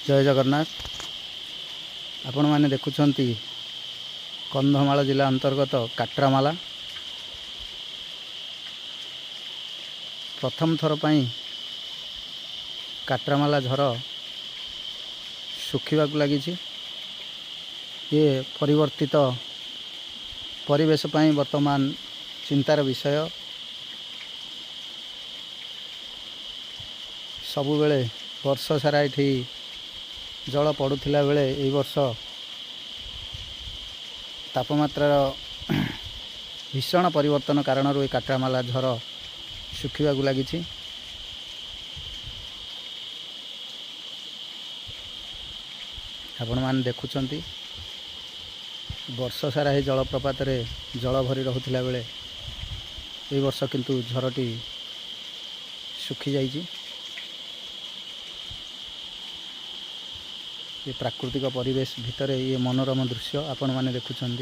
जय जगन्नाथ। आपण मैंने देखुंत कंधमाल जिला अंतर्गत काट्रामाला प्रथम थर पर काट्रामाला झर सुखिबाक लगी। ये परिवर्तित परिवेश पर वर्तमान चिंतार विषय। सबु बेले वर्ष सारा ये जल पड़ूला बेले ए वर्ष तापमात्रार भीषण परिवर्तन कारण ये काट्रामाला झर सुखिबाक लगी। आपण मैंने देखुंत वर्ष सारा ही जलप्रपात जल भरी रहुला बेले ए वर्ष किंतु झरटी सुखी जाइए। ये प्राकृतिक परिवेश भितर ये मनोरम दृश्य आपण मैंने देखुंत।